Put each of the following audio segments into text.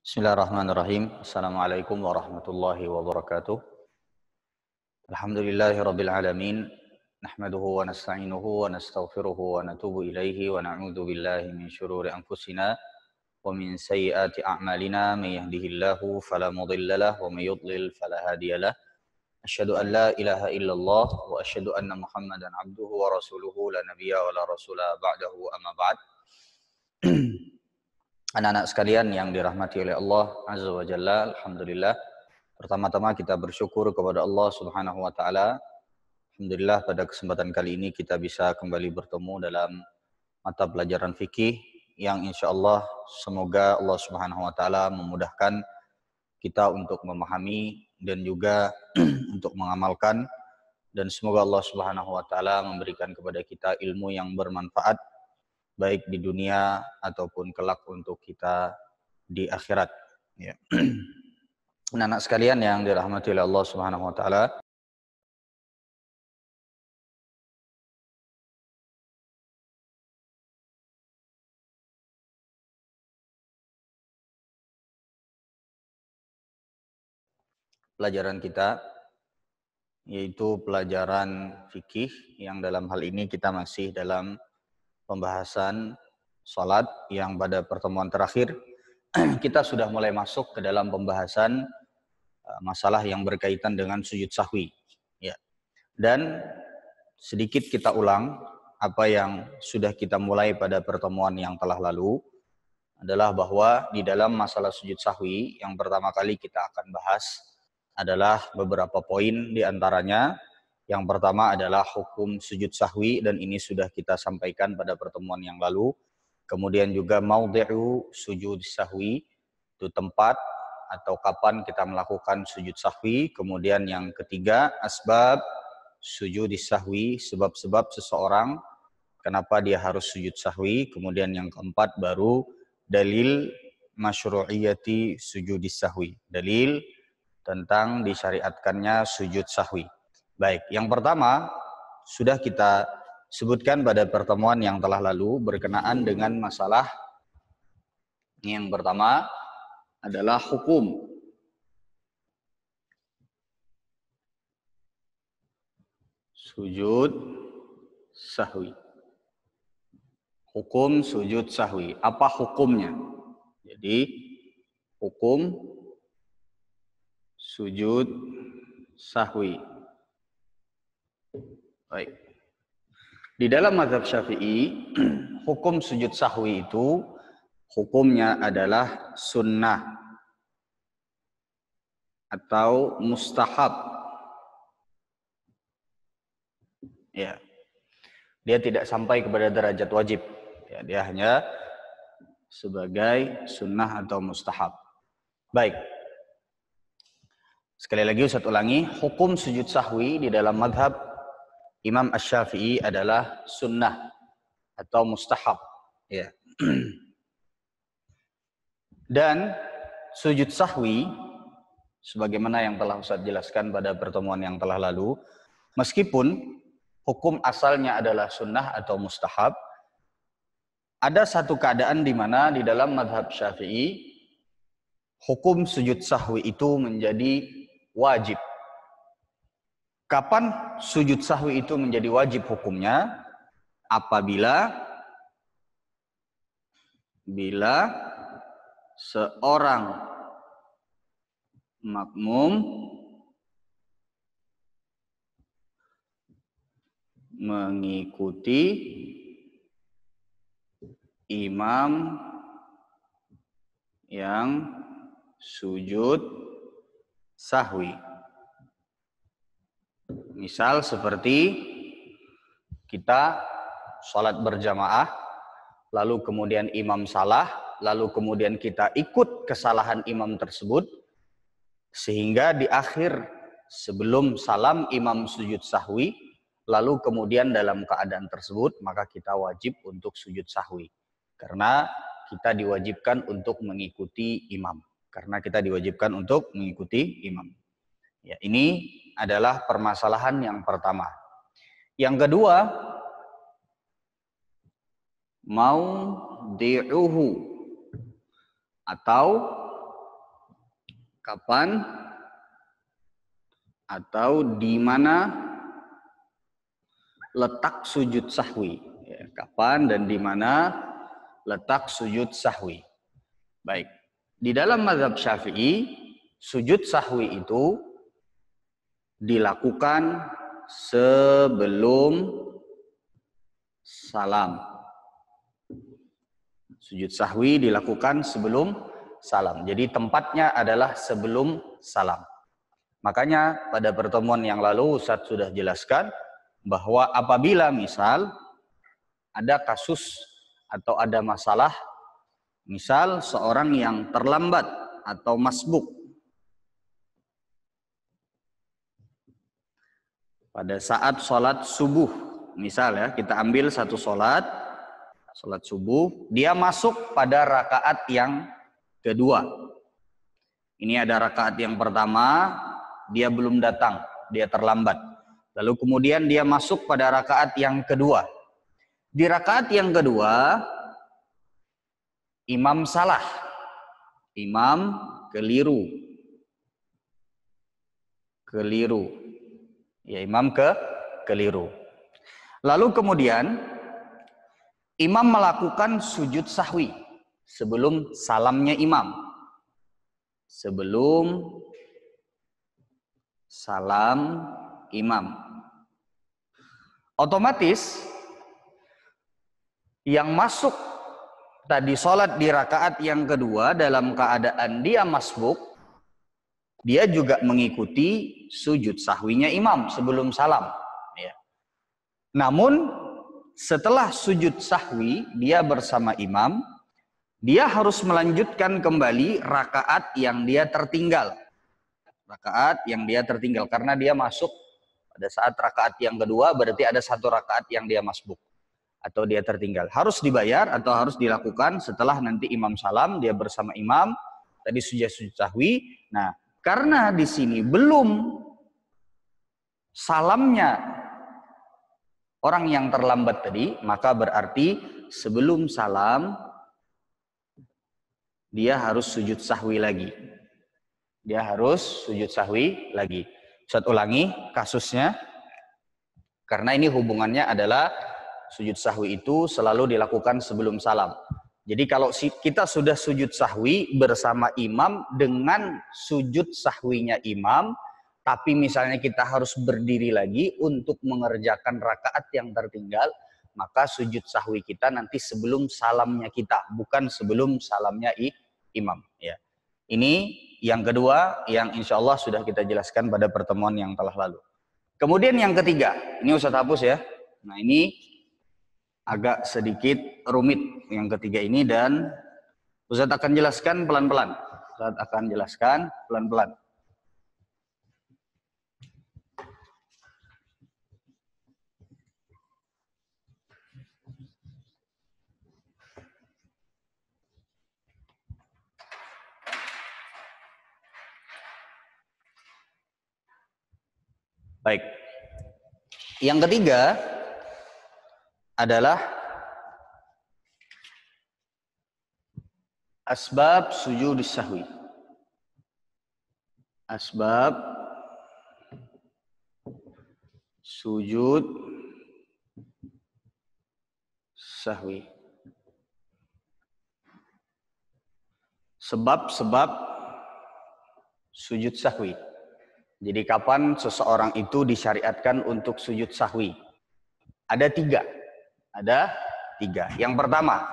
Bismillahirrahmanirrahim. Assalamualaikum warahmatullahi wabarakatuh. Alhamdulillahirabbil alamin. Nahmaduhu wa nasta'inuhu wa nastaghfiruhu wa natubu ilaihi wa na'udzu billahi min syururi anfusina wa min sayyiati a'malina. May yahdihillahu fala mudilla lahu wa may yudlil fala hadiyalah. Asyhadu an la ilaha illallah wa asyhadu anna Muhammadan abduhu wa rasuluhu la nabiyya wa la rasula ba'dahu amma ba'd. Anak-anak sekalian yang dirahmati oleh Allah Azza wa Jalla, alhamdulillah. Pertama-tama kita bersyukur kepada Allah Subhanahu wa taala. Alhamdulillah pada kesempatan kali ini kita bisa kembali bertemu dalam mata pelajaran fikih yang insyaallah semoga Allah Subhanahu wa taala memudahkan kita untuk memahami dan juga untuk mengamalkan, dan semoga Allah Subhanahu wa taala memberikan kepada kita ilmu yang bermanfaat baik di dunia ataupun kelak untuk kita di akhirat. Ya. Anak-anak sekalian yang dirahmati oleh Allah Subhanahu wa taala, pelajaran kita yaitu pelajaran fikih yang dalam hal ini kita masih dalam pembahasan salat, yang pada pertemuan terakhir kita sudah mulai masuk ke dalam pembahasan masalah yang berkaitan dengan sujud sahwi. Ya. Dan sedikit kita ulang apa yang sudah kita mulai pada pertemuan yang telah lalu, adalah bahwa di dalam masalah sujud sahwi yang pertama kali kita akan bahas adalah beberapa poin, di antaranya yang pertama adalah hukum sujud sahwi, dan ini sudah kita sampaikan pada pertemuan yang lalu. Kemudian juga maudhi'u sujud sahwi, itu tempat atau kapan kita melakukan sujud sahwi. Kemudian yang ketiga, asbab sujud sahwi, sebab-sebab seseorang kenapa dia harus sujud sahwi. Kemudian yang keempat baru dalil masyru'iyati sujud sahwi, dalil tentang disyariatkannya sujud sahwi. Baik, yang pertama sudah kita sebutkan pada pertemuan yang telah lalu berkenaan dengan masalah yang pertama adalah hukum sujud sahwi. Hukum sujud sahwi, apa hukumnya? Jadi hukum sujud sahwi. Baik. Di dalam mazhab Syafi'i, hukum sujud sahwi itu hukumnya adalah sunnah atau mustahab. Ya. Dia tidak sampai kepada derajat wajib. Ya, dia hanya sebagai sunnah atau mustahab. Baik. Sekali lagi Ustaz ulangi, hukum sujud sahwi di dalam madhab Imam Asy-Syafi'i adalah sunnah atau mustahab. Ya. Dan sujud sahwi, sebagaimana yang telah Ustaz jelaskan pada pertemuan yang telah lalu, meskipun hukum asalnya adalah sunnah atau mustahab, ada satu keadaan di mana di dalam madhab Syafi'i hukum sujud sahwi itu menjadi wajib. Kapan sujud sahwi itu menjadi wajib hukumnya? Apabila seorang makmum mengikuti imam yang sujud sahwi. Misal seperti kita sholat berjamaah, lalu kemudian imam salah, lalu kemudian kita ikut kesalahan imam tersebut, sehingga di akhir sebelum salam imam sujud sahwi, lalu kemudian dalam keadaan tersebut maka kita wajib untuk sujud sahwi. Karena kita diwajibkan untuk mengikuti imam. Ya, ini adalah permasalahan yang pertama. Yang kedua, maudhi'uhu atau Kapan atau di mana letak sujud sahwi. Ya, kapan dan di mana letak sujud sahwi. Baik. Di dalam mazhab Syafi'i, sujud sahwi itu dilakukan sebelum salam. Sujud sahwi dilakukan sebelum salam. Jadi tempatnya adalah sebelum salam. Makanya pada pertemuan yang lalu Ustadz sudah jelaskan bahwa apabila misal ada kasus atau ada masalah, misal seorang yang terlambat atau masbuk pada saat sholat subuh, misal ya, kita ambil satu sholat subuh, dia masuk pada rakaat yang kedua. Ini ada rakaat yang pertama, dia belum datang, dia terlambat. Lalu kemudian dia masuk pada rakaat yang kedua. Di rakaat yang kedua, imam salah, imam keliru. Ya, imam keliru. Lalu kemudian imam melakukan sujud sahwi sebelum salamnya imam. Sebelum salam imam. Otomatis yang masuk tadi sholat di rakaat yang kedua dalam keadaan dia masbuk, dia juga mengikuti sujud sahwinya imam sebelum salam. Ya. Namun setelah sujud sahwi dia bersama imam, dia harus melanjutkan kembali rakaat yang dia tertinggal. Rakaat yang dia tertinggal karena dia masuk pada saat rakaat yang kedua, berarti ada satu rakaat yang dia masbuk atau dia tertinggal. Harus dibayar atau harus dilakukan setelah nanti imam salam, dia bersama imam tadi sujud sahwi. Nah, karena di sini belum salamnya orang yang terlambat tadi, maka berarti sebelum salam dia harus sujud sahwi lagi. Dia harus sujud sahwi lagi. Ustaz ulangi kasusnya, karena ini hubungannya adalah sujud sahwi itu selalu dilakukan sebelum salam. Jadi kalau kita sudah sujud sahwi bersama imam dengan sujud sahwinya imam, tapi misalnya kita harus berdiri lagi untuk mengerjakan rakaat yang tertinggal, maka sujud sahwi kita nanti sebelum salamnya kita, bukan sebelum salamnya imam. Ya. Ini yang kedua yang insya Allah sudah kita jelaskan pada pertemuan yang telah lalu. Kemudian yang ketiga, ini Ustaz hapus ya. Nah ini agak sedikit rumit yang ketiga ini dan Ustaz akan jelaskan pelan-pelan. Ustaz akan jelaskan pelan-pelan. Baik. Yang ketiga adalah asbab sujud sahwi. Asbab sujud sahwi. Sebab-sebab sujud sahwi. Jadi kapan seseorang itu disyariatkan untuk sujud sahwi? Ada tiga. Ada tiga. Yang pertama,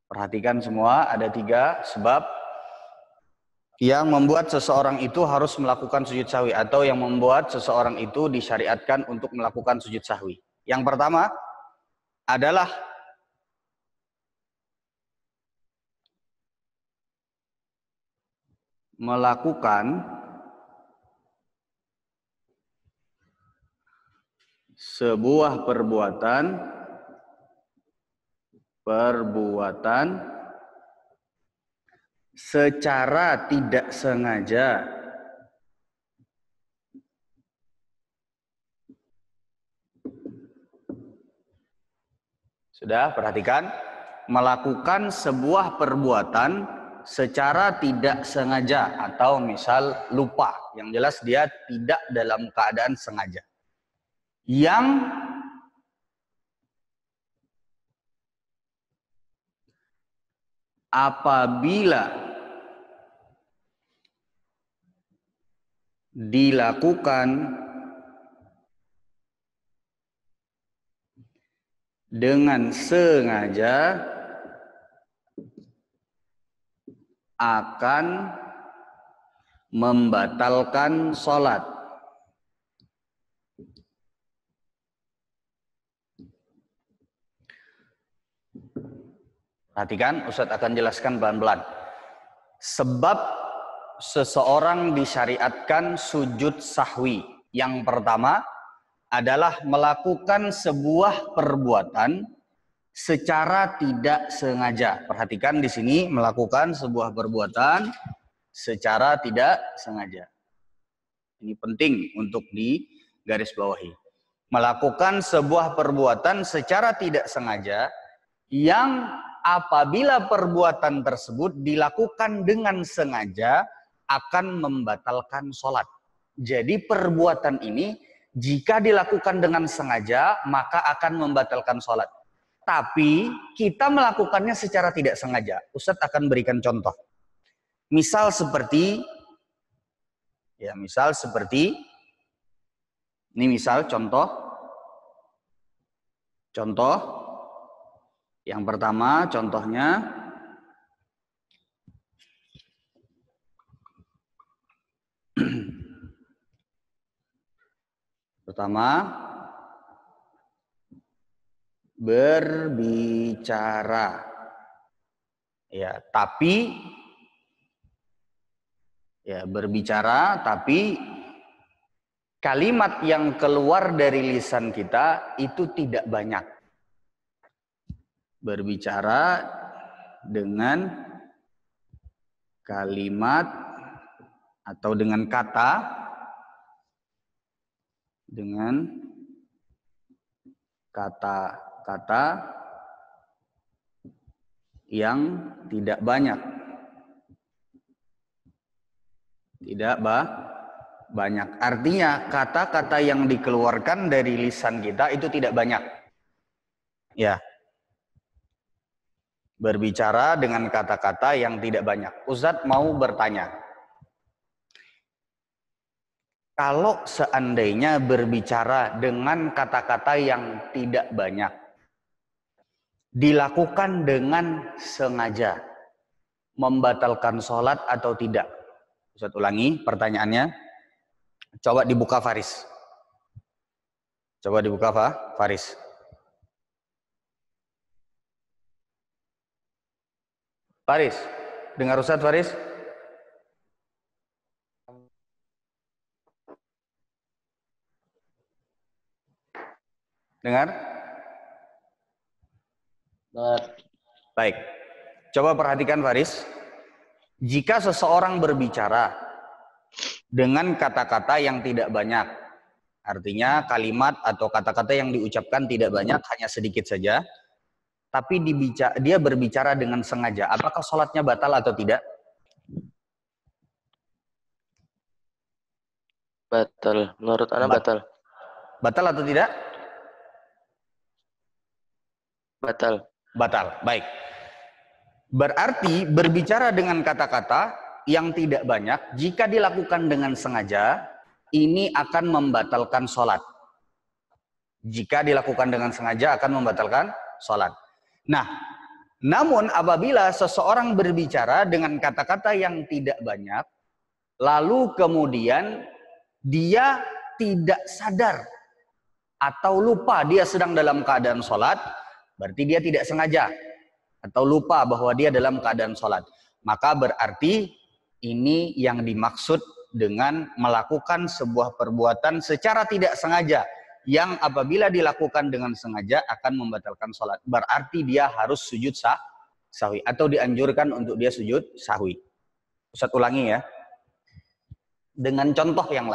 perhatikan semua, ada tiga sebab yang membuat seseorang itu harus melakukan sujud sahwi atau yang membuat seseorang itu disyariatkan untuk melakukan sujud sahwi. Yang pertama adalah melakukan sebuah perbuatan secara tidak sengaja sudah perhatikan melakukan sebuah perbuatan secara tidak sengaja atau misal lupa. Yang jelas dia tidak dalam keadaan sengaja. Yang apabila dilakukan dengan sengaja akan membatalkan sholat. Perhatikan, Ustadz akan jelaskan pelan-pelan. Sebab seseorang disyariatkan sujud sahwi. Yang pertama adalah melakukan sebuah perbuatan secara tidak sengaja. Perhatikan di sini, melakukan sebuah perbuatan secara tidak sengaja. Ini penting untuk digarisbawahi. Melakukan sebuah perbuatan secara tidak sengaja yang apabila perbuatan tersebut dilakukan dengan sengaja akan membatalkan sholat. Jadi perbuatan ini jika dilakukan dengan sengaja maka akan membatalkan sholat. Tapi kita melakukannya secara tidak sengaja. Ustadz akan berikan contoh. Misal seperti ini misal contoh yang pertama, contohnya pertama berbicara. Ya, berbicara tapi kalimat yang keluar dari lisan kita itu tidak banyak. Berbicara dengan kalimat atau dengan kata-kata yang tidak banyak. Banyak. Artinya kata-kata yang dikeluarkan dari lisan kita itu tidak banyak. Ya. Berbicara dengan kata-kata yang tidak banyak. Ustadz mau bertanya. Kalau seandainya berbicara dengan kata-kata yang tidak banyak, dilakukan dengan sengaja, membatalkan sholat atau tidak? Ustadz ulangi pertanyaannya. Coba dibuka Faris. Faris. Faris, dengar Ustadz Faris? Dengar? Baik. Coba perhatikan Faris. Jika seseorang berbicara dengan kata-kata yang tidak banyak, artinya kalimat atau kata-kata yang diucapkan tidak banyak, hanya sedikit saja, tapi dia berbicara dengan sengaja, apakah sholatnya batal atau tidak? Batal. Menurut Anda batal. Batal atau tidak? Batal. Batal. Baik. Berarti berbicara dengan kata-kata yang tidak banyak, jika dilakukan dengan sengaja, ini akan membatalkan sholat. Jika dilakukan dengan sengaja akan membatalkan sholat. Nah, namun apabila seseorang berbicara dengan kata-kata yang tidak banyak, lalu kemudian dia tidak sadar atau lupa dia sedang dalam keadaan sholat, berarti dia tidak sengaja atau lupa bahwa dia dalam keadaan sholat. Maka berarti ini yang dimaksud dengan melakukan sebuah perbuatan secara tidak sengaja, yang apabila dilakukan dengan sengaja akan membatalkan sholat. Berarti dia harus sujud sahwi atau dianjurkan untuk dia sujud sahwi. Ustadz ulangi ya. Dengan contoh yang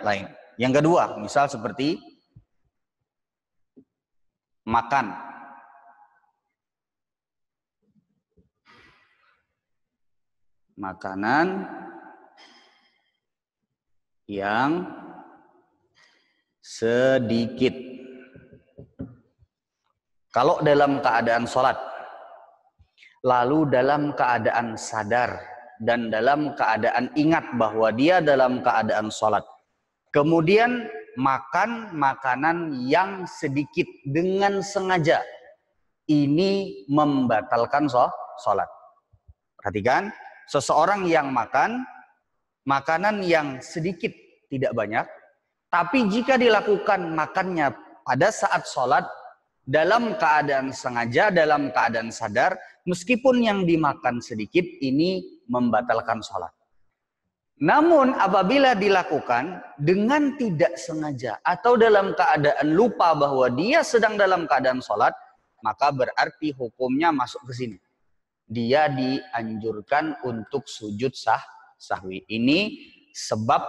lain. Yang kedua, misal seperti makan. makanan yang sedikit. Kalau dalam keadaan sholat, lalu dalam keadaan sadar, dan dalam keadaan ingat bahwa dia dalam keadaan sholat, kemudian makan makanan yang sedikit dengan sengaja, ini membatalkan sholat. Perhatikan, seseorang yang makan makanan yang sedikit, tidak banyak, tapi jika dilakukan makannya pada saat sholat, dalam keadaan sengaja, dalam keadaan sadar, meskipun yang dimakan sedikit, ini membatalkan sholat. Namun apabila dilakukan dengan tidak sengaja atau dalam keadaan lupa bahwa dia sedang dalam keadaan sholat, maka berarti hukumnya masuk ke sini. Dia dianjurkan untuk sujud sahwi. Ini sebab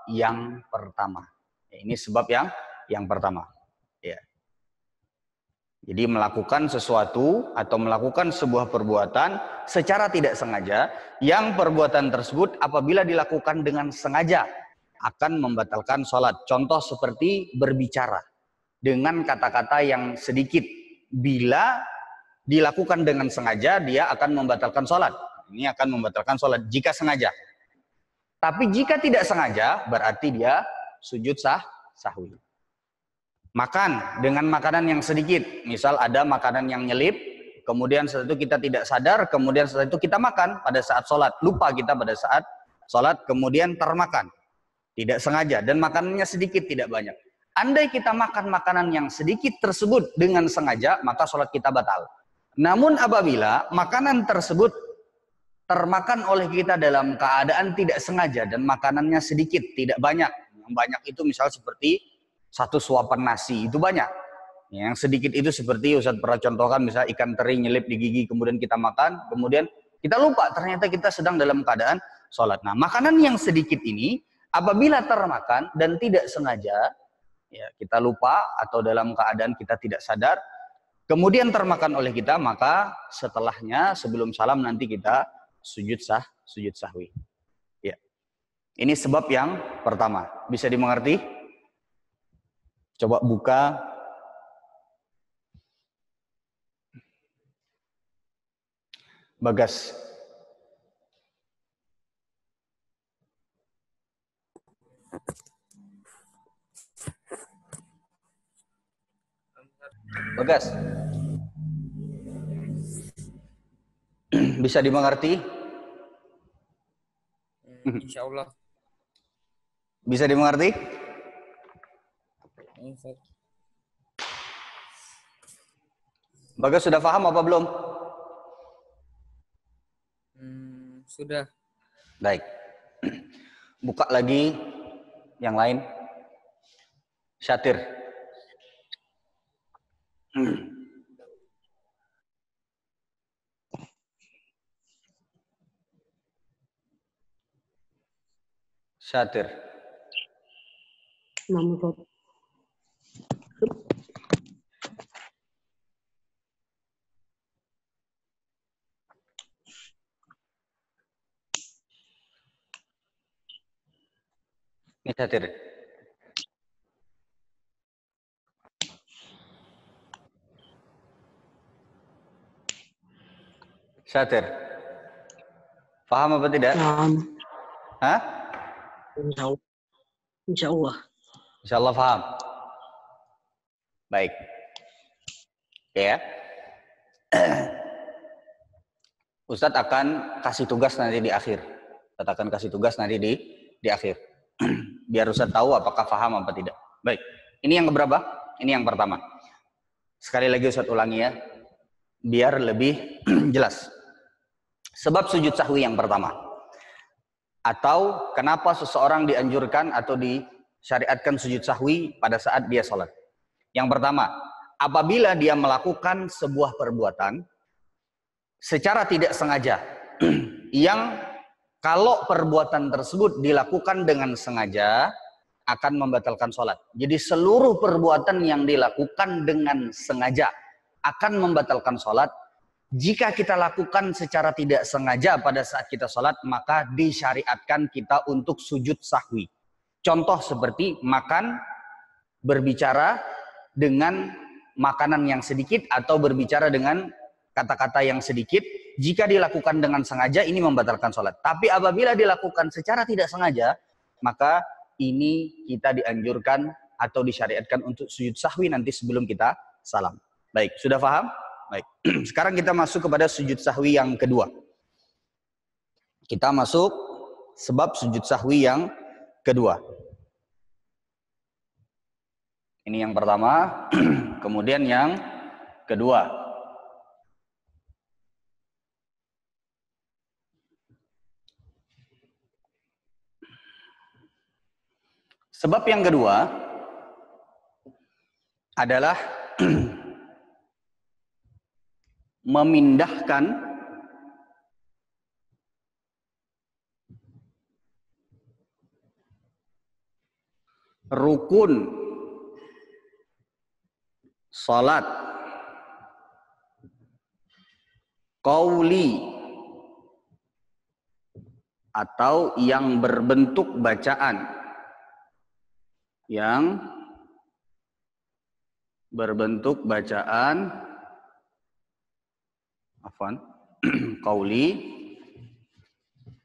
yang pertama. Ini sebab yang pertama. Ya. Jadi melakukan sesuatu atau melakukan sebuah perbuatan secara tidak sengaja, yang perbuatan tersebut apabila dilakukan dengan sengaja akan membatalkan sholat. Contoh seperti berbicara dengan kata-kata yang sedikit. Bila dilakukan dengan sengaja, dia akan membatalkan sholat. Ini akan membatalkan sholat jika sengaja. Tapi jika tidak sengaja, berarti dia sujud sahwi. Makan dengan makanan yang sedikit. Misal ada makanan yang nyelip, kemudian setelah itu kita tidak sadar, kemudian setelah itu kita makan pada saat sholat. Lupa kita pada saat sholat, kemudian termakan. Tidak sengaja, dan makanannya sedikit, tidak banyak. Andai kita makan makanan yang sedikit tersebut dengan sengaja, maka sholat kita batal. Namun apabila makanan tersebut termakan oleh kita dalam keadaan tidak sengaja, dan makanannya sedikit, tidak banyak. Yang banyak itu misal seperti satu suapan nasi, itu banyak. Yang sedikit itu seperti Ustaz pernah contohkan, misalnya ikan teri nyelip di gigi, kemudian kita makan, kemudian kita lupa, ternyata kita sedang dalam keadaan sholat. Nah, makanan yang sedikit ini, apabila termakan dan tidak sengaja, ya kita lupa atau dalam keadaan kita tidak sadar, kemudian termakan oleh kita, maka setelahnya, sebelum salam nanti kita sujud sahwi. Ya. Ini sebab yang pertama. Bisa dimengerti? Coba buka Bagas. Bagas. Bisa dimengerti? Insya Allah. Bisa dimengerti? Bagas sudah paham apa belum? Sudah. Baik. Buka lagi yang lain. Syatir. Syatir. Nomor Ini syatir. Syatir. Paham apa tidak? Hah? Insya Allah. Insya Allah paham. Baik. Ya. Ustadz akan kasih tugas nanti di akhir. Ustadz akan kasih tugas nanti di akhir. Biar Ustadz tahu apakah paham apa tidak. Baik. Ini yang keberapa? Ini yang pertama. Sekali lagi Ustadz ulangi ya. Biar lebih jelas. Sebab sujud sahwi yang pertama. Atau kenapa seseorang dianjurkan atau disyariatkan sujud sahwi pada saat dia sholat. Yang pertama, apabila dia melakukan sebuah perbuatan secara tidak sengaja, yang kalau perbuatan tersebut dilakukan dengan sengaja akan membatalkan sholat. Jadi seluruh perbuatan yang dilakukan dengan sengaja akan membatalkan sholat, Jika kita lakukan secara tidak sengaja pada saat kita sholat, maka disyariatkan kita untuk sujud sahwi. Contoh seperti makan, berbicara dengan makanan yang sedikit, atau berbicara dengan kata-kata yang sedikit. Jika dilakukan dengan sengaja, ini membatalkan sholat. Tapi apabila dilakukan secara tidak sengaja, maka ini kita dianjurkan atau disyariatkan untuk sujud sahwi nanti sebelum kita salam. Baik, sudah paham? Baik, sekarang kita masuk kepada sujud sahwi yang kedua. Kita masuk sebab sujud sahwi yang kedua. Ini yang pertama, kemudian yang kedua. Sebab yang kedua adalah memindahkan rukun salat qauli atau yang berbentuk bacaan, qauli,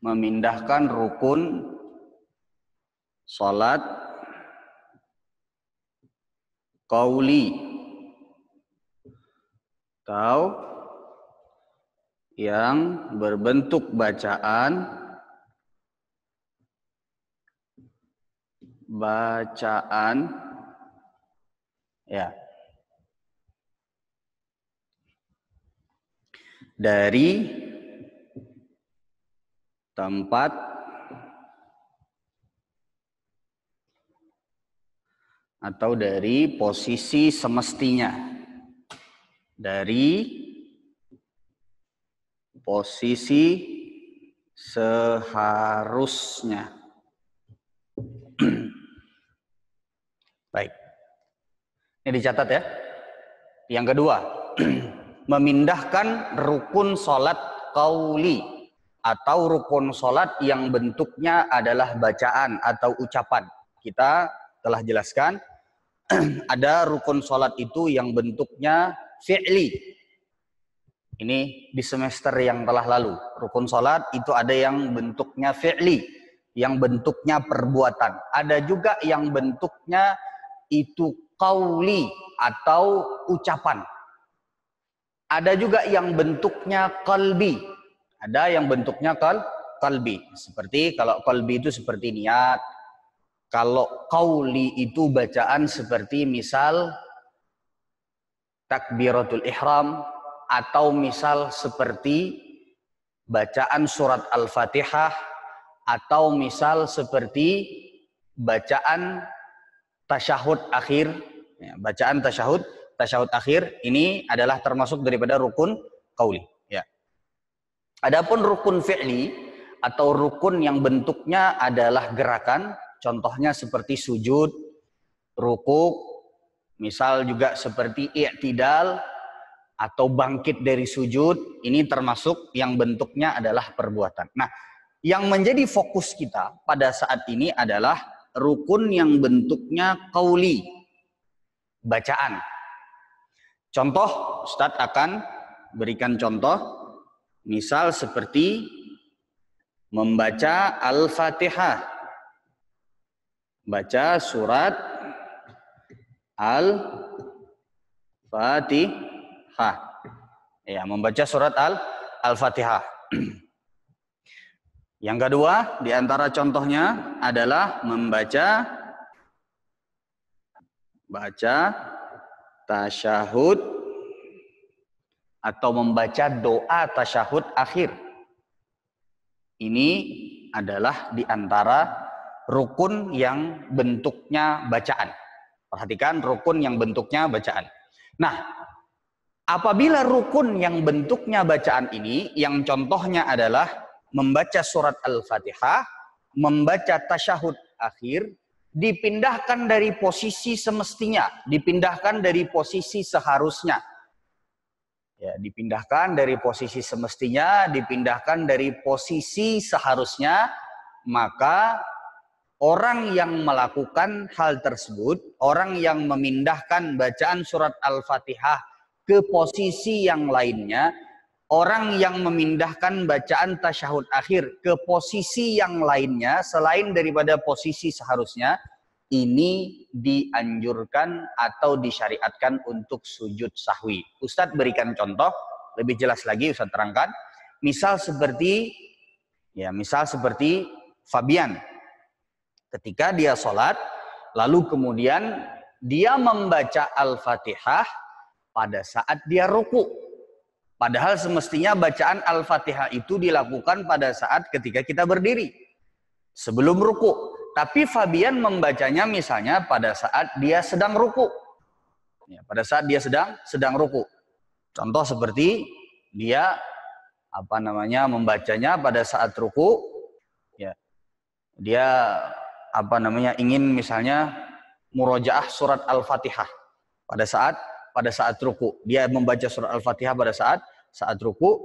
memindahkan rukun salat qauli atau yang berbentuk bacaan ya, dari tempat atau dari posisi semestinya, dari posisi seharusnya. Baik, ini dicatat ya. Yang kedua, memindahkan rukun salat qauli atau rukun salat yang bentuknya adalah bacaan atau ucapan. Kita telah jelaskan ada rukun salat itu yang bentuknya fi'li. Ini di semester yang telah lalu. Rukun salat itu ada yang bentuknya fi'li, yang bentuknya perbuatan. Ada juga yang bentuknya itu qauli atau ucapan. Ada juga yang bentuknya qalbi. Ada yang bentuknya qalbi. Seperti kalau qalbi itu seperti niat. Kalau qauli itu bacaan seperti misal takbiratul ihram, atau misal seperti bacaan surat Al-Fatihah, atau misal seperti bacaan tasyahud akhir. Ya, bacaan tasyahud akhir ini adalah termasuk daripada rukun qauli. Ya. Adapun rukun fi'li atau rukun yang bentuknya adalah gerakan, contohnya seperti sujud, rukuk, misal juga seperti i'tidal atau bangkit dari sujud, ini termasuk yang bentuknya adalah perbuatan. Nah, yang menjadi fokus kita pada saat ini adalah rukun yang bentuknya qauli, bacaan. Contoh, Ustadz akan berikan contoh, misal seperti membaca Al-Fatihah, baca surat Al-Fatihah. Ya, membaca surat Al-Fatihah. Yang kedua, di antara contohnya adalah membaca tasyahud atau membaca doa tasyahud akhir. Ini adalah di antara rukun yang bentuknya bacaan. Perhatikan, rukun yang bentuknya bacaan. Nah, apabila rukun yang bentuknya bacaan ini, yang contohnya adalah membaca surat Al-Fatihah, membaca tasyahud akhir, dipindahkan dari posisi semestinya, dipindahkan dari posisi seharusnya. Ya, dipindahkan dari posisi semestinya, dipindahkan dari posisi seharusnya, maka orang yang melakukan hal tersebut, orang yang memindahkan bacaan surat Al-Fatihah ke posisi yang lainnya, orang yang memindahkan bacaan tasyahud akhir ke posisi yang lainnya selain daripada posisi seharusnya, ini dianjurkan atau disyariatkan untuk sujud sahwi. Ustadz berikan contoh lebih jelas lagi, Ustadz terangkan. Misal seperti Fabian, ketika dia sholat, lalu kemudian dia membaca Al-Fatihah pada saat dia ruku. Padahal semestinya bacaan Al-Fatihah itu dilakukan pada saat ketika kita berdiri, sebelum ruku. Tapi Fabian membacanya misalnya pada saat dia sedang ruku. Ya, pada saat dia sedang ruku. Contoh seperti dia membacanya pada saat ruku. Ya, dia ingin misalnya murojaah surat Al-Fatihah pada saat ruku. Dia membaca surat Al-Fatihah pada saat ruku.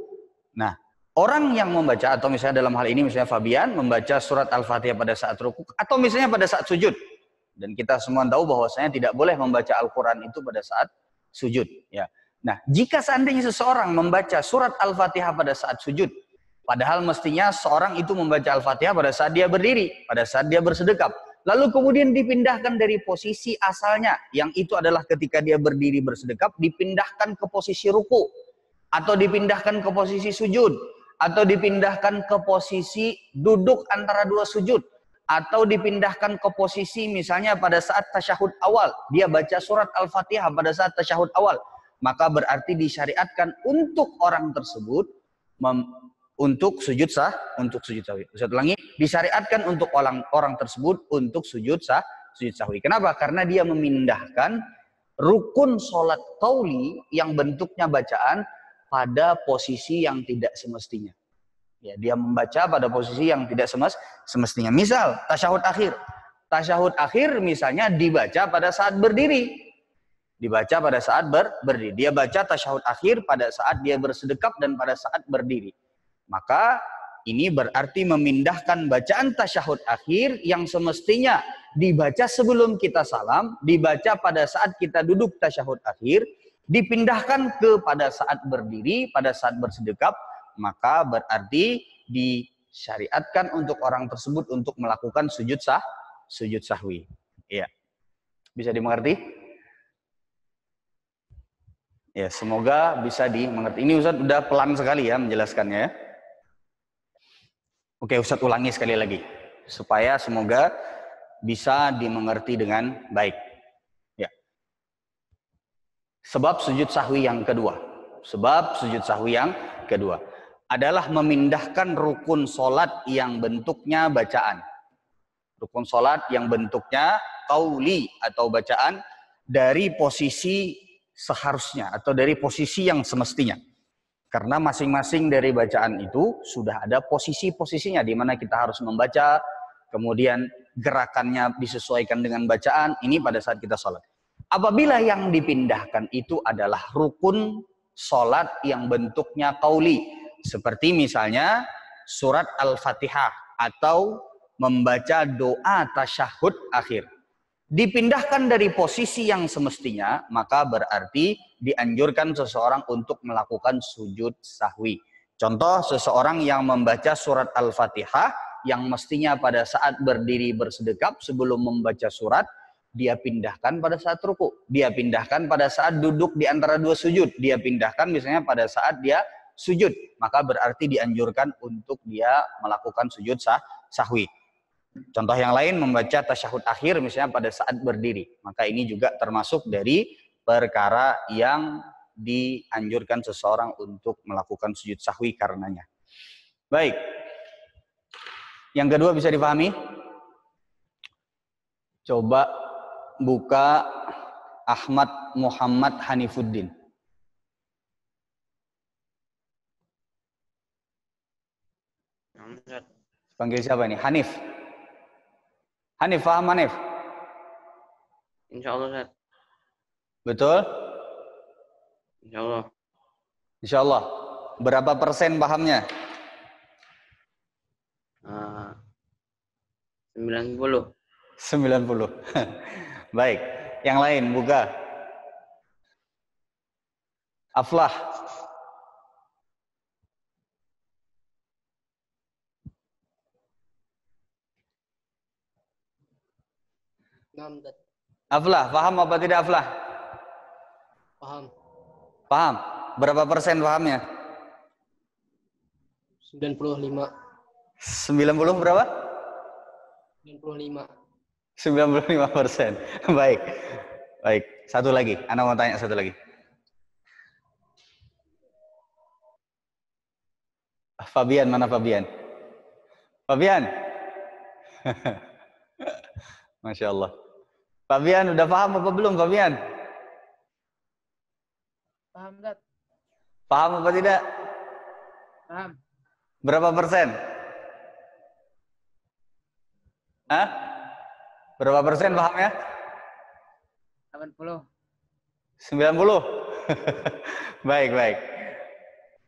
Nah, orang yang membaca, atau misalnya dalam hal ini misalnya Fabian membaca surat Al-Fatihah pada saat ruku, atau misalnya pada saat sujud. Dan kita semua tahu bahwasanya tidak boleh membaca Al-Quran itu pada saat sujud. Ya. Nah, jika seandainya seseorang membaca surat Al-Fatihah pada saat sujud, padahal mestinya seorang itu membaca Al-Fatihah pada saat dia berdiri, pada saat dia bersedekap. Lalu kemudian dipindahkan dari posisi asalnya, yang itu adalah ketika dia berdiri bersedekap, dipindahkan ke posisi ruku, atau dipindahkan ke posisi sujud, atau dipindahkan ke posisi duduk antara dua sujud, atau dipindahkan ke posisi misalnya pada saat tasyahud awal, dia baca surat Al-Fatihah pada saat tasyahud awal, maka berarti disyariatkan untuk orang tersebut untuk sujud sahwi. Saya ulangi, disyariatkan untuk orang tersebut untuk sujud sahwi. Kenapa? Karena dia memindahkan rukun sholat qauli yang bentuknya bacaan pada posisi yang tidak semestinya. Ya, dia membaca pada posisi yang tidak semestinya. Misal tasyahud akhir. Tasyahud akhir misalnya dibaca pada saat berdiri. Dibaca pada saat berdiri. Dia baca tasyahud akhir pada saat dia bersedekap dan pada saat berdiri. Maka ini berarti memindahkan bacaan tasyahud akhir yang semestinya dibaca sebelum kita salam, dibaca pada saat kita duduk tasyahud akhir, dipindahkan kepada saat berdiri, pada saat bersedekap, maka berarti disyariatkan untuk orang tersebut untuk melakukan sujud sahwi. Iya. Bisa dimengerti? Ya, semoga bisa dimengerti. Ini Ustadz udah pelan sekali ya menjelaskannya ya. Oke, Ustadz ulangi sekali lagi supaya semoga bisa dimengerti dengan baik. Ya. Sebab sujud sahwi yang kedua adalah memindahkan rukun solat yang bentuknya bacaan. Rukun solat yang bentuknya qauli atau bacaan dari posisi seharusnya atau dari posisi yang semestinya. Karena masing-masing dari bacaan itu sudah ada posisi-posisinya di mana kita harus membaca, kemudian gerakannya disesuaikan dengan bacaan, ini pada saat kita sholat. Apabila yang dipindahkan itu adalah rukun sholat yang bentuknya qauli, seperti misalnya surat Al-Fatihah atau membaca doa tasyahud akhir. Dipindahkan dari posisi yang semestinya, maka berarti dianjurkan seseorang untuk melakukan sujud sahwi. Contoh, seseorang yang membaca surat Al-Fatihah yang mestinya pada saat berdiri bersedekap sebelum membaca surat, dia pindahkan pada saat ruku, dia pindahkan pada saat duduk di antara dua sujud, dia pindahkan misalnya pada saat dia sujud, maka berarti dianjurkan untuk dia melakukan sujud sahwi. Contoh yang lain, membaca tasyahud akhir misalnya pada saat berdiri, maka ini juga termasuk dari perkara yang dianjurkan seseorang untuk melakukan sujud sahwi karenanya. Baik, yang kedua bisa dipahami? Coba buka Ahmad Muhammad Hanifuddin. Panggil siapa ini? Hanif. Hanif, paham Hanif? Insya Allah, Ustaz. Betul? Insya Allah. Insya Allah. Berapa persen pahamnya? 90. 90. Baik. Yang lain, buka. Aflah. Aflah, paham apa tidak Aflah? Paham. Paham. Berapa persen pahamnya? 95. 90 berapa? 95. 95%. Baik. Baik. Satu lagi. Ana mau tanya satu lagi. Fabian, mana Fabian? Fabian? Masya Allah. Fabian, udah paham apa belum Fabian? Paham, Dad? Paham apa tidak? Paham. Berapa persen? Hah? Berapa persen pahamnya? 80. 90? Baik, baik.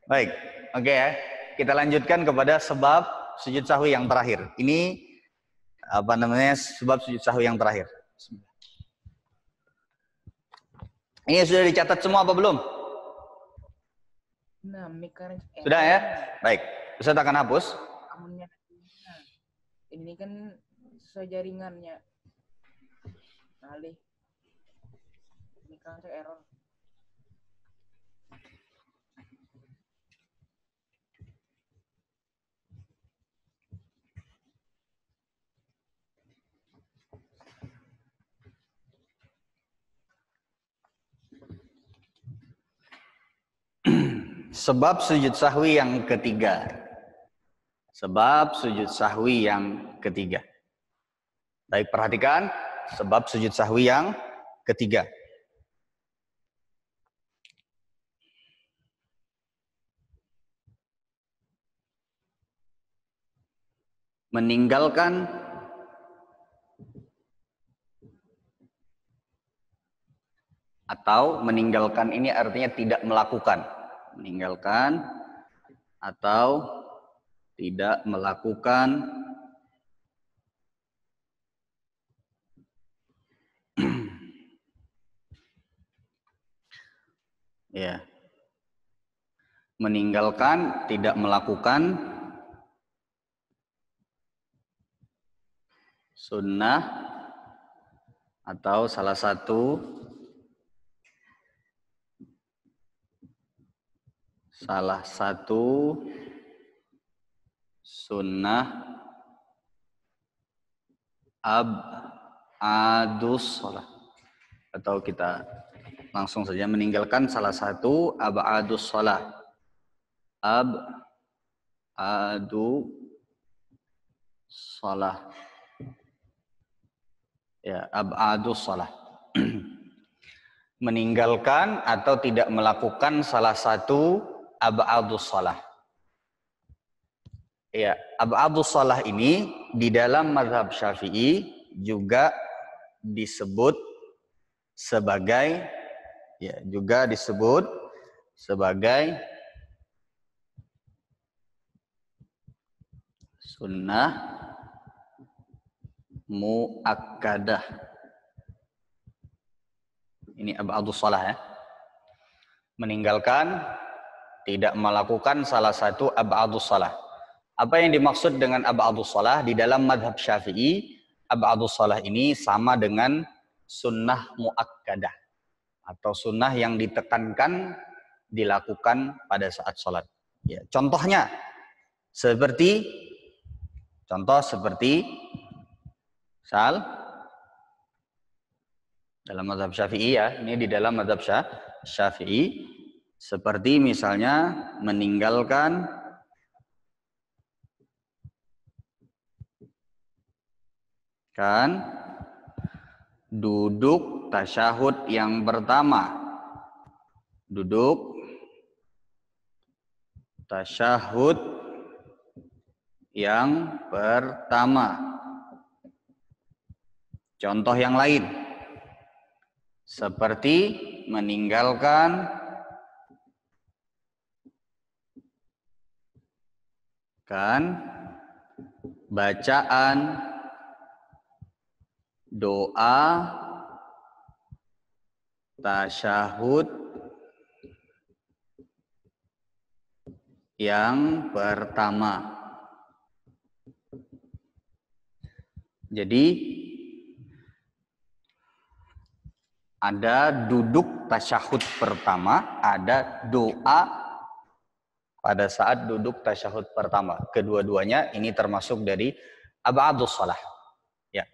Baik, oke ya. Kita lanjutkan kepada sebab sujud sahwi yang terakhir. Ini apa namanya? Sebab sujud sahwi yang terakhir. Ini sudah dicatat semua apa belum? Nah, mekanik Sudah ya? Baik. Ustaz akan hapus. amunnya ini kan sesuai jaringannya. Alih. Ini kan error. Sebab sujud sahwi yang ketiga. Sebab sujud sahwi yang ketiga. Baik, perhatikan sebab sujud sahwi yang ketiga. Meninggalkan atau meninggalkan ini artinya tidak melakukan. Meninggalkan atau tidak melakukan ya. Meninggalkan, tidak melakukan sunnah atau salah satu sunnah ab'adus shalah, atau kita langsung saja meninggalkan salah satu ab'adus shalah. Ab'adu shalah. Ya, ab'adus shalah. Meninggalkan atau tidak melakukan salah satu ab'adus shalah. Ya, ab'adus shalah ini di dalam mazhab Syafi'i juga disebut sebagai sunnah muakkadah. Ini ab'adus shalah ya. Meninggalkan, tidak melakukan salah satu ab'adus shalah. Apa yang dimaksud dengan ab'adus shalah? Di dalam madhab Syafi'i, ab'adus shalah ini sama dengan sunnah muakkadah atau sunnah yang ditekankan dilakukan pada saat sholat. Ya, contohnya seperti dalam mazhab Syafi'i ya, ini di dalam mazhab Syafi'i, seperti misalnya meninggalkan duduk tasyahud yang pertama. Duduk tasyahud yang pertama. Contoh yang lain seperti meninggalkan kan bacaan doa tasyahud yang pertama. Jadi ada duduk tasyahud pertama, ada doa pada saat duduk tasyahud pertama. Kedua-duanya ini termasuk dari ab'adus shalah. Ya.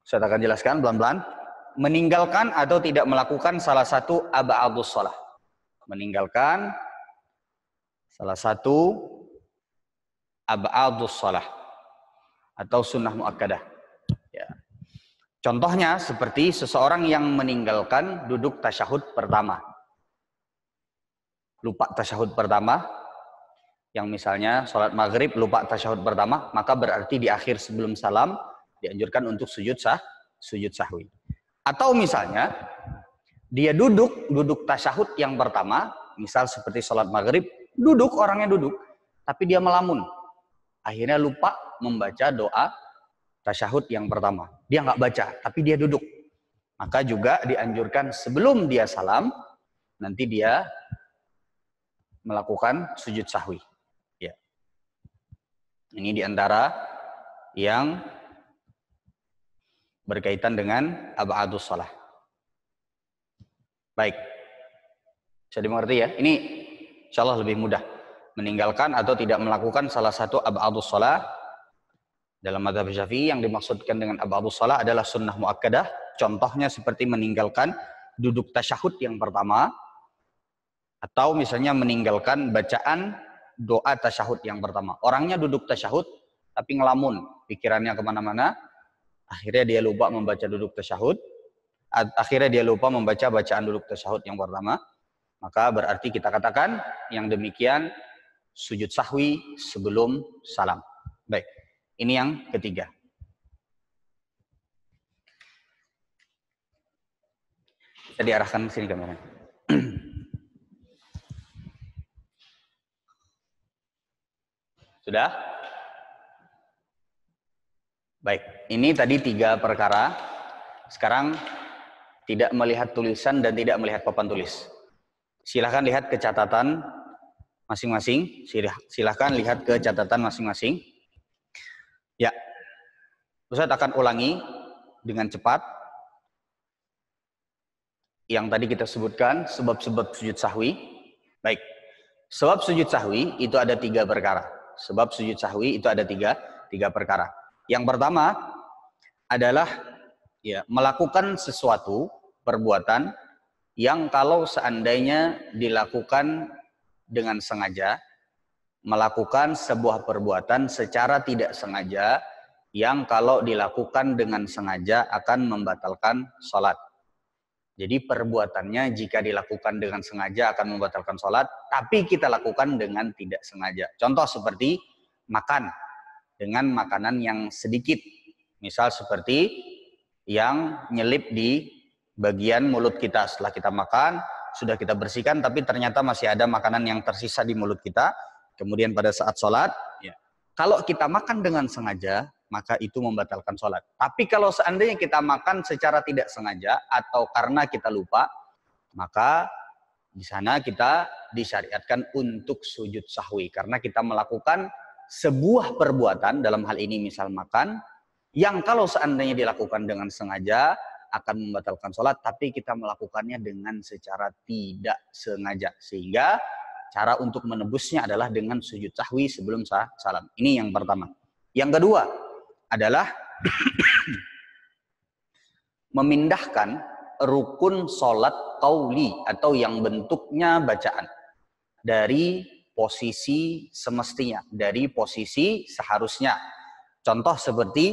Saya akan jelaskan pelan-pelan. Meninggalkan atau tidak melakukan salah satu ab'adus shalah. Meninggalkan salah satu ab'adus shalah atau sunnah muakkadah. Ya. Contohnya seperti seseorang yang meninggalkan duduk tasyahud pertama. Lupa tasyahud pertama, yang misalnya sholat maghrib lupa tasyahud pertama, maka berarti di akhir sebelum salam dianjurkan untuk sujud sahwi. Atau misalnya dia duduk tasyahud yang pertama, misal seperti sholat maghrib, orangnya duduk, tapi dia melamun. Akhirnya lupa membaca doa tasyahud yang pertama. Dia nggak baca, tapi dia duduk. Maka juga dianjurkan sebelum dia salam, nanti dia melakukan sujud sahwi. Ya. Ini diantara yang berkaitan dengan ab'adus shalah. Baik. Bisa dimengerti ya? Ini insya Allah lebih mudah. Meninggalkan atau tidak melakukan salah satu ab'adus shalah dalam mazhab Syafi'i, yang dimaksudkan dengan ab'adus shalah adalah sunnah muakkadah. Contohnya seperti meninggalkan duduk tasyahud yang pertama, atau misalnya meninggalkan bacaan doa tasyahud yang pertama. Orangnya duduk tasyahud tapi ngelamun, pikirannya kemana-mana, akhirnya dia lupa membaca duduk tasyahud, akhirnya dia lupa membaca bacaan duduk tasyahud yang pertama. Maka berarti kita katakan yang demikian sujud sahwi sebelum salam. Baik, ini yang ketiga. Bisa diarahkan ke sini kamera. Sudah? Baik, ini tadi 3 perkara. Sekarang tidak melihat tulisan dan tidak melihat papan tulis. Silahkan lihat ke catatan masing-masing. Silahkan lihat ke catatan masing-masing. Ya, Ustaz akan ulangi dengan cepat yang tadi kita sebutkan sebab-sebab sujud sahwi. Baik, sebab sujud sahwi itu ada 3 perkara. Sebab sujud sahwi itu ada tiga perkara. Yang pertama adalah ya, melakukan sesuatu perbuatan yang kalau seandainya dilakukan dengan sengaja, melakukan sebuah perbuatan secara tidak sengaja yang kalau dilakukan dengan sengaja akan membatalkan sholat. Jadi perbuatannya jika dilakukan dengan sengaja akan membatalkan sholat, tapi kita lakukan dengan tidak sengaja. Contoh seperti makan dengan makanan yang sedikit. Misal seperti yang nyelip di bagian mulut kita. Setelah kita makan, sudah kita bersihkan, tapi ternyata masih ada makanan yang tersisa di mulut kita. Kemudian pada saat sholat, ya, kalau kita makan dengan sengaja, maka itu membatalkan sholat. Tapi kalau seandainya kita makan secara tidak sengaja atau karena kita lupa, maka di sana kita disyariatkan untuk sujud sahwi. Karena kita melakukan sebuah perbuatan, dalam hal ini misal makan, yang kalau seandainya dilakukan dengan sengaja akan membatalkan sholat, tapi kita melakukannya dengan secara tidak sengaja. Sehingga cara untuk menebusnya adalah dengan sujud sahwi sebelum salam. Ini yang pertama. Yang kedua adalah memindahkan rukun sholat qauli atau yang bentuknya bacaan dari posisi semestinya, dari posisi seharusnya. Contoh seperti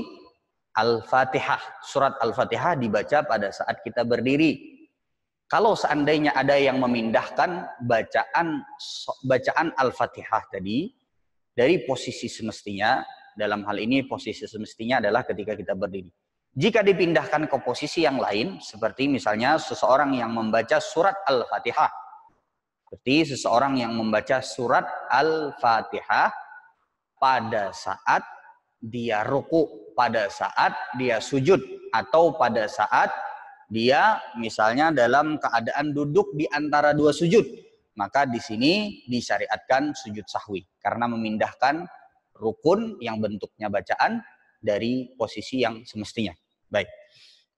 Al-Fatihah. Surat Al-Fatihah dibaca pada saat kita berdiri. Kalau seandainya ada yang memindahkan bacaan Al-Fatihah tadi dari posisi semestinya, dalam hal ini posisi semestinya adalah ketika kita berdiri. Jika dipindahkan ke posisi yang lain, seperti misalnya seseorang yang membaca surat Al-Fatihah. Seperti seseorang yang membaca surat Al-Fatihah, pada saat dia ruku, pada saat dia sujud, atau pada saat dia misalnya dalam keadaan duduk di antara dua sujud. Maka di sini disyariatkan sujud sahwi karena memindahkan rukun yang bentuknya bacaan dari posisi yang semestinya. Baik.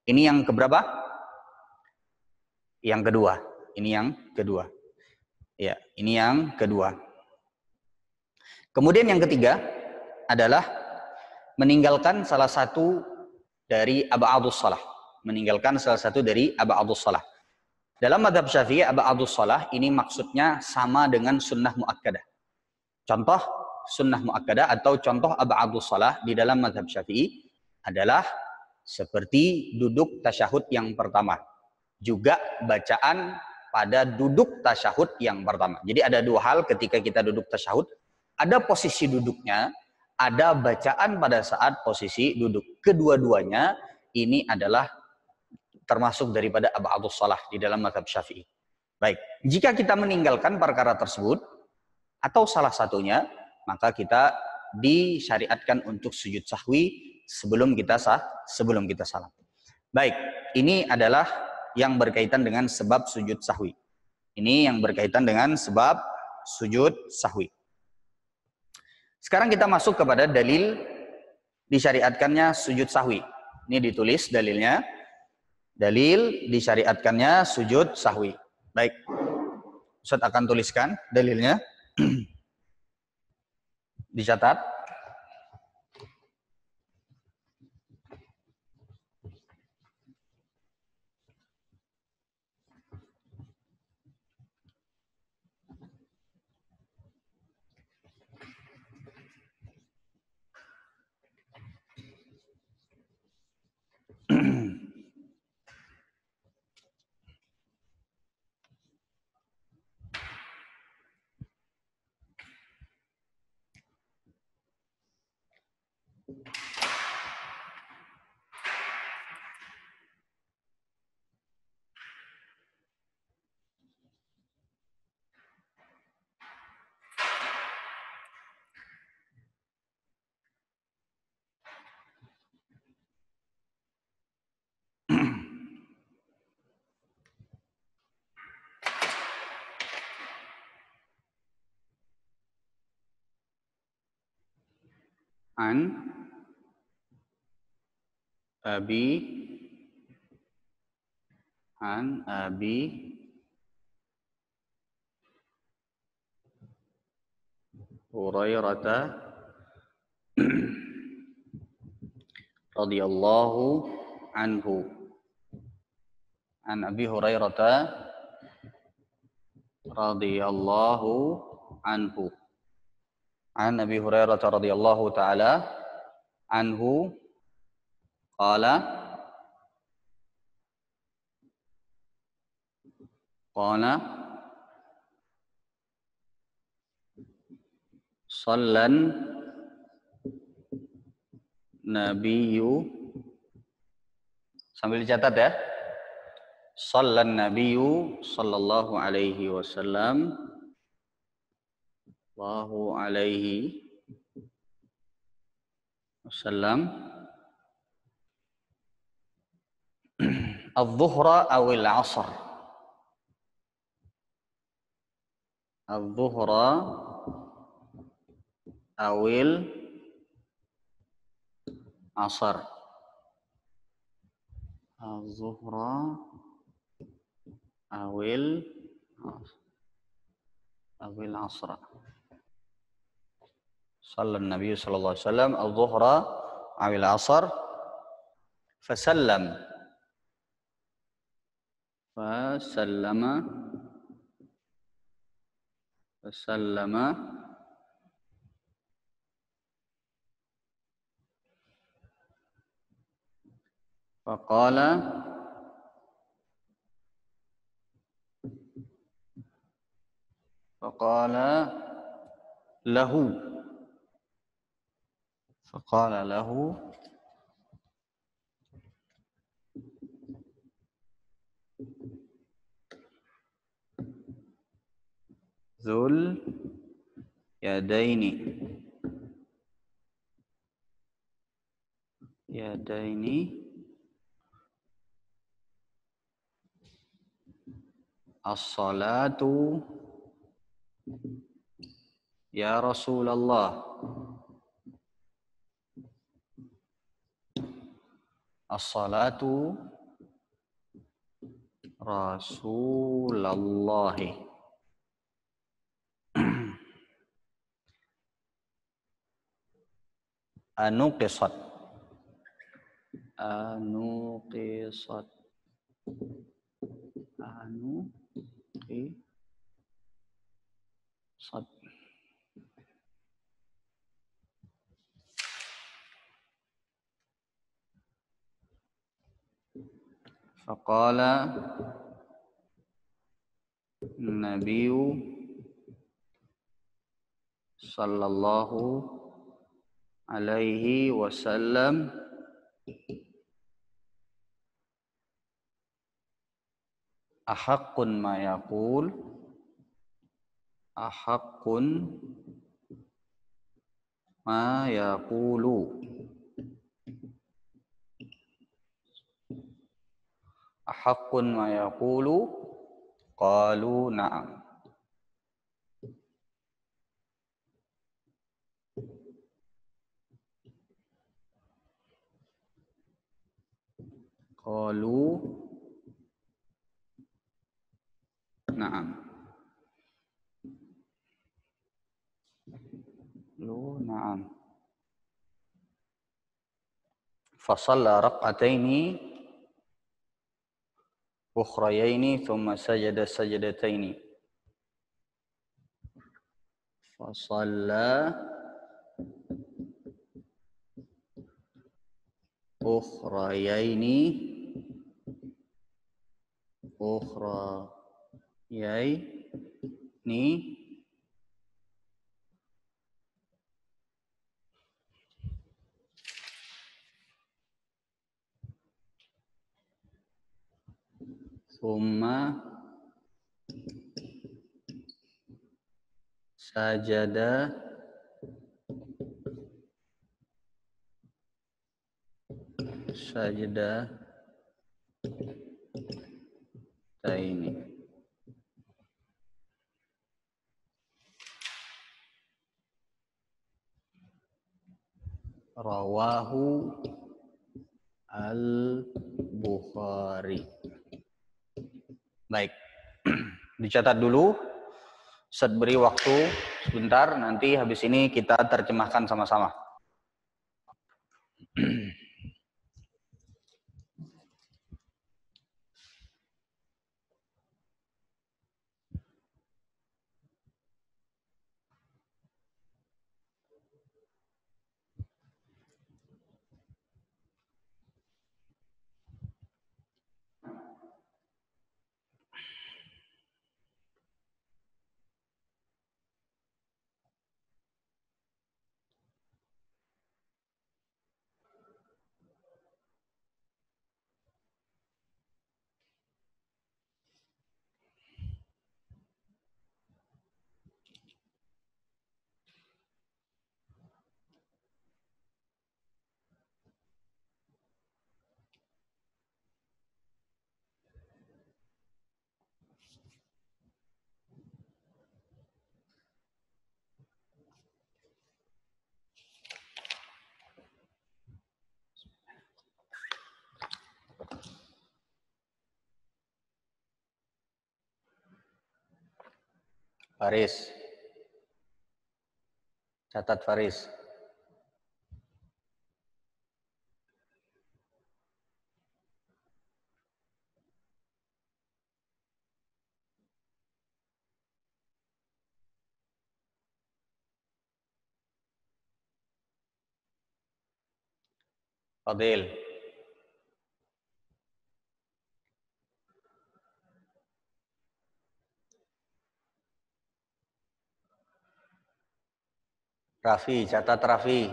Ini yang keberapa? Yang kedua. Ini yang kedua. Ya, ini yang kedua. Kemudian yang ketiga adalah meninggalkan salah satu dari ab'adus shalah. Meninggalkan salah satu dari ab'adus shalah. Dalam madhab Syafi'i, ab'adus shalah ini maksudnya sama dengan sunnah muakkadah. Contoh sunnah muakkadah atau contoh ab'adus shalah di dalam madhab Syafi'i adalah seperti duduk tasyahud yang pertama. Juga bacaan pada duduk tasyahud yang pertama. Jadi ada dua hal ketika kita duduk tasyahud. Ada posisi duduknya, ada bacaan pada saat posisi duduk. Kedua-duanya ini adalah termasuk daripada ab'adus shalah di dalam mazhab Syafi'i. Baik, jika kita meninggalkan perkara tersebut atau salah satunya, maka kita disyariatkan untuk sujud sahwi sebelum kita salam. Baik, ini adalah yang berkaitan dengan sebab sujud sahwi. Ini yang berkaitan dengan sebab sujud sahwi. Sekarang kita masuk kepada dalil disyariatkannya sujud sahwi. Ini ditulis dalilnya. Dalil disyariatkannya sujud sahwi. Baik. Ustaz akan tuliskan dalilnya. Dicatat. An Abi Hurairah radhiyallahu anhu. An Abi Hurairah radhiyallahu anhu. An Abi Hurairah radhiyallahu taala anhu qala sallan nabiyyu, sambil dicatat ya, sallan nabiyyu sallallahu alaihi wasallam adh-dhuhra awil 'asr. Adh-dhuhra awil 'asr. Adh-dhuhra awil 'asr. Sallan Nabi sallallahu alaihi wasallam adh-dhuhra awil 'asr fasallama faqala lahu Dzul Yadaini yadaini as-salatu ya Rasulullah as-salatu Rasulullah anuqisat anuqisat anuqisat faqala Nabiyu sallallahu alaihi wasallam ahaqqun ma yaqul ahaqqun ma yaqulu ahaqqun ma yaqulu qalu na'am qalu na'am lu na'am fa shalla rak'ataini ukhrayaini thumma sajada sajdataini fa shalla ukhrayaini thumma sajada sajdataini rawahu al-Bukhari. Baik, dicatat dulu. Ustaz beri waktu sebentar, nanti habis ini kita terjemahkan sama-sama. Faris. Catat Faris. Fadil. Raffi, catat Raffi.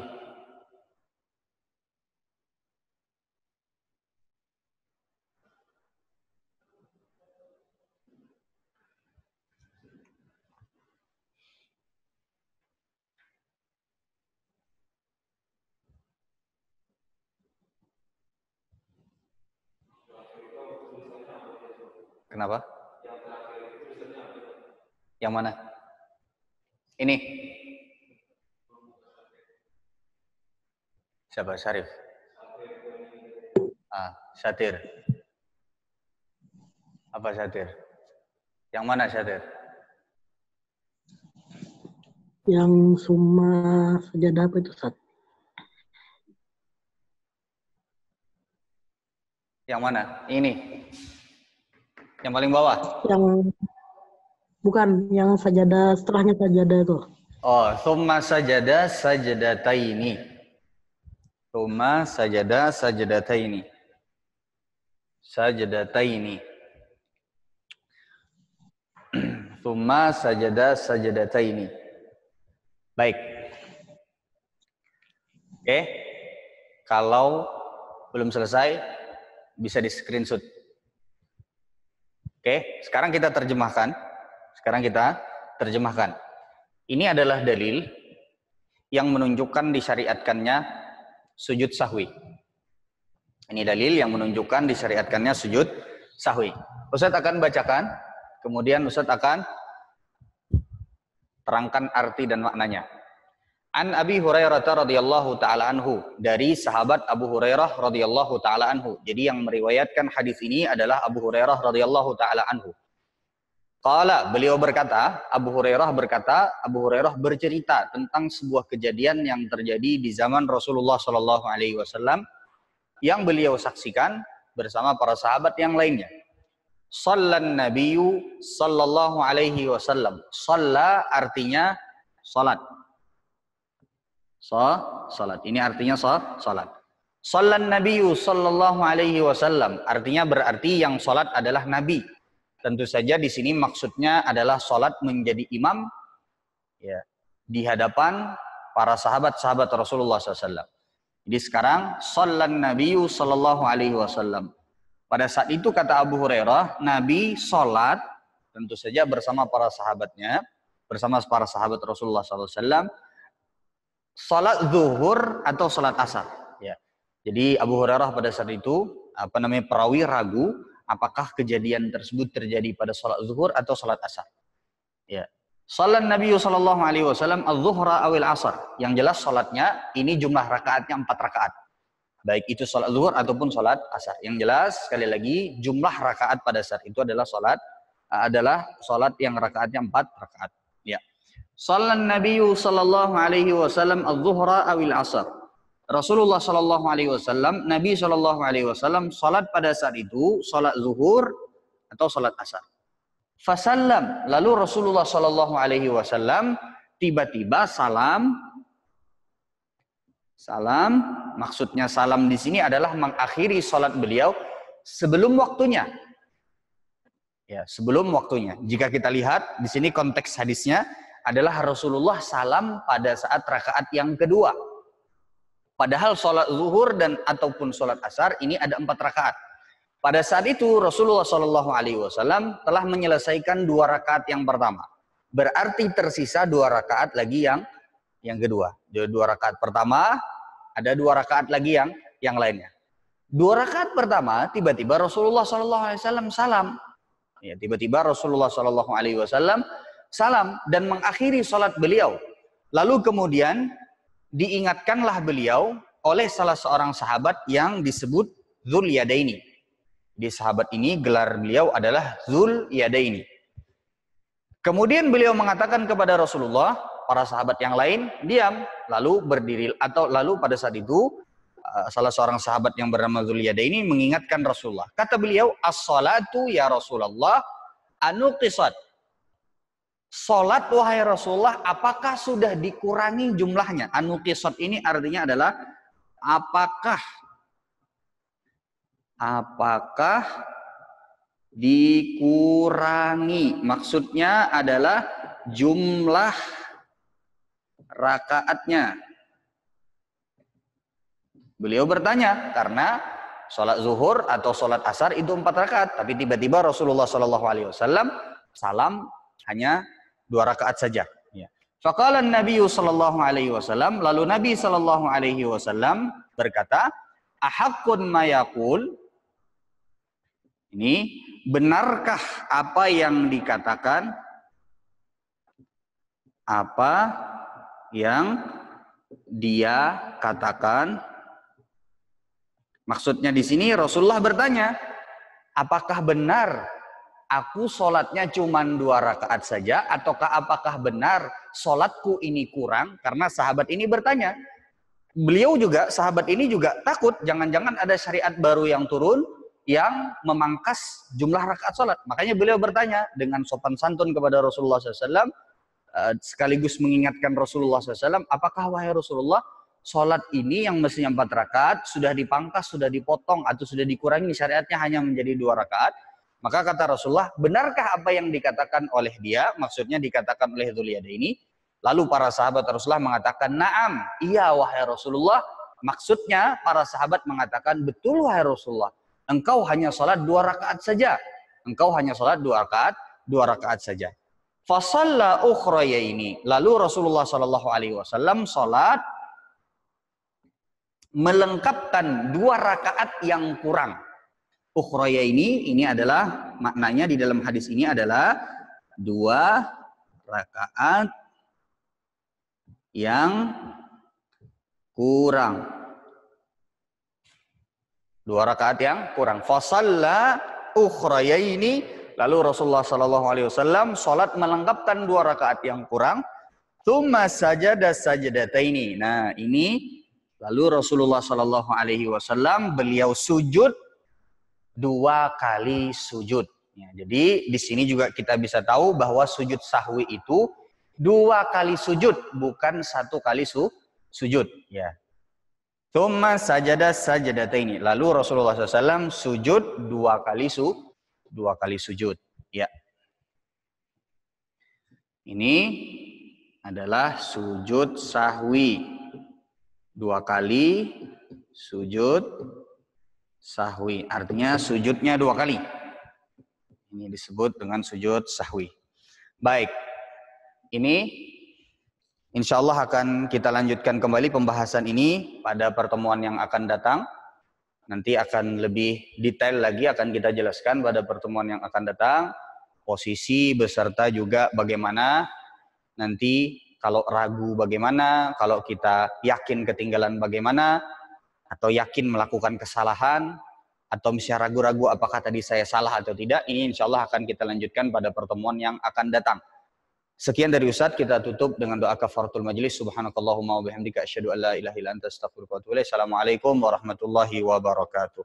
Kenapa? Yang mana? Ini. Siapa? Syarif. Syatir. Apa syatir? Yang mana syatir? Yang summa sajadah apa itu, Ustaz? Yang mana? Ini. Yang paling bawah? Yang bukan, yang sajadah setelahnya sajadah itu. Oh, summa sajada sajadataini. Summa sajada sajadataini. Sajadataini. Summa sajada sajadataini. Baik. Oke. Kalau belum selesai, bisa di screenshot. Oke, sekarang kita terjemahkan. Ini adalah dalil yang menunjukkan disyariatkannya sujud sahwi. Ini dalil yang menunjukkan disyariatkannya sujud sahwi. Ustadz akan bacakan, kemudian Ustadz akan terangkan arti dan maknanya. An Abi Hurairah radhiyallahu taala anhu, dari sahabat Abu Hurairah radhiyallahu taala anhu. Jadi yang meriwayatkan hadis ini adalah Abu Hurairah radhiyallahu taala anhu. Qala, beliau berkata, Abu Hurairah bercerita tentang sebuah kejadian yang terjadi di zaman Rasulullah sallallahu alaihi wasallam yang beliau saksikan bersama para sahabat yang lainnya. Shallan nabiyyu sallallahu alaihi wasallam. Shalla artinya salat. Salat. Ini artinya salat. Shallan nabiyyu sallallahu alaihi wasallam artinya berarti yang salat adalah nabi. Tentu saja di sini maksudnya adalah salat menjadi imam ya di hadapan para sahabat-sahabat Rasulullah SAW. Jadi sekarang shallan nabiyyu sallallahu alaihi wasallam. Pada saat itu kata Abu Hurairah, Nabi salat tentu saja bersama para sahabatnya, bersama para sahabat Rasulullah SAW, salat zuhur atau salat asar. Ya. Jadi Abu Hurairah pada saat itu perawi ragu apakah kejadian tersebut terjadi pada salat zuhur atau salat asar. Ya. Salat Nabi sallallahu alaihi wasallam az-zuhra awil asar. Yang jelas salatnya ini jumlah rakaatnya 4 rakaat. Baik itu salat zuhur ataupun salat asar. Yang jelas sekali lagi jumlah rakaat pada saat itu adalah salat yang rakaatnya 4 rakaat. Ya. Salat Nabi sallallahu alaihi wasallam az-zuhra awil asar. Rasulullah sallallahu alaihi wasallam, Nabi sallallahu alaihi wasallam salat pada saat itu salat zuhur atau salat asar. Fasallam, lalu Rasulullah sallallahu alaihi wasallam tiba-tiba salam, maksudnya salam di sini adalah mengakhiri salat beliau sebelum waktunya. Ya, sebelum waktunya. Jika kita lihat di sini konteks hadisnya adalah Rasulullah salam pada saat rakaat yang kedua. Padahal sholat zuhur dan ataupun sholat asar ini ada 4 rakaat. Pada saat itu Rasulullah Shallallahu Alaihi Wasallam telah menyelesaikan 2 rakaat yang pertama. Berarti tersisa 2 rakaat lagi yang kedua. 2 rakaat pertama, ada 2 rakaat lagi yang lainnya. 2 rakaat pertama tiba-tiba Rasulullah Shallallahu Alaihi Wasallam salam. Ya, tiba-tiba Rasulullah Shallallahu Alaihi Wasallam salam dan mengakhiri sholat beliau. Lalu kemudian diingatkanlah beliau oleh salah seorang sahabat yang disebut Dzul Yadaini. Di sahabat ini gelar beliau adalah Dzul Yadaini. Kemudian beliau mengatakan kepada Rasulullah, para sahabat yang lain diam, lalu berdiri lalu pada saat itu salah seorang sahabat yang bernama Dzul Yadaini mengingatkan Rasulullah. Kata beliau, "As-salatu ya Rasulullah anuqisat." Salat wahai Rasulullah, apakah sudah dikurangi jumlahnya? Anuqisat ini artinya adalah apakah dikurangi? Maksudnya adalah jumlah rakaatnya. Beliau bertanya karena sholat zuhur atau sholat asar itu 4 rakaat, tapi tiba-tiba Rasulullah SAW salam hanya 2 rakaat saja. Ya. Faqala Nabi sallallahu alaihi wasallam, lalu Nabi sallallahu alaihi wasallam berkata, "Ahaqqun ma yaqul." Ini benarkah apa yang dikatakan? Apa yang dia katakan? Maksudnya di sini Rasulullah bertanya, apakah benar aku sholatnya cuma 2 rakaat saja, ataukah apakah benar sholatku ini kurang? Karena sahabat ini bertanya. Beliau juga, sahabat ini juga takut, jangan-jangan ada syariat baru yang turun, yang memangkas jumlah rakaat sholat. Makanya beliau bertanya dengan sopan santun kepada Rasulullah SAW, sekaligus mengingatkan Rasulullah SAW, apakah wahai Rasulullah, sholat ini yang mestinya 4 rakaat, sudah dipangkas, sudah dipotong, atau sudah dikurangi, syariatnya hanya menjadi 2 rakaat. Maka kata Rasulullah, benarkah apa yang dikatakan oleh dia, maksudnya dikatakan oleh Dzuliyadaini? Lalu para sahabat Rasulullah mengatakan, na'am, iya wahai Rasulullah. Maksudnya para sahabat mengatakan, betul wahai Rasulullah, engkau hanya sholat 2 rakaat saja. Engkau hanya sholat 2 rakaat saja. Fasalla ukhrayaini. Lalu Rasulullah SAW sholat melengkapkan 2 rakaat yang kurang. Ukhrayaini ini adalah maknanya di dalam hadis ini adalah 2 rakaat yang kurang. 2 rakaat yang kurang. Fasalla ukhrayaini, lalu Rasulullah SAW salat melengkapkan 2 rakaat yang kurang. Tsumma sajada sajdataini. Nah, ini lalu Rasulullah SAW beliau sujud 2 kali sujud. Ya, jadi di sini juga kita bisa tahu bahwa sujud sahwi itu 2 kali sujud, bukan 1 kali sujud. Ya. Tsumma sajada sajdataini. Lalu Rasulullah SAW sujud 2 kali sujud. Ya. Ini adalah sujud sahwi. 2 kali sujud sahwi. Artinya sujudnya 2 kali. Ini disebut dengan sujud sahwi. Baik. Ini insya Allah akan kita lanjutkan kembali pembahasan ini pada pertemuan yang akan datang. Nanti akan lebih detail lagi akan kita jelaskan pada pertemuan yang akan datang. Posisi beserta juga bagaimana nanti kalau ragu bagaimana, kalau kita yakin ketinggalan bagaimana, atau yakin melakukan kesalahan, atau misalnya ragu-ragu apakah tadi saya salah atau tidak. Ini insya Allah akan kita lanjutkan pada pertemuan yang akan datang. Sekian dari Ustadz, kita tutup dengan doa kafaratul majelis. Subhanakallahumma wa bihamdika asyhadu an la ilaha illa anta astaghfiruka wa atubu ilaik. Assalamualaikum warahmatullahi wabarakatuh.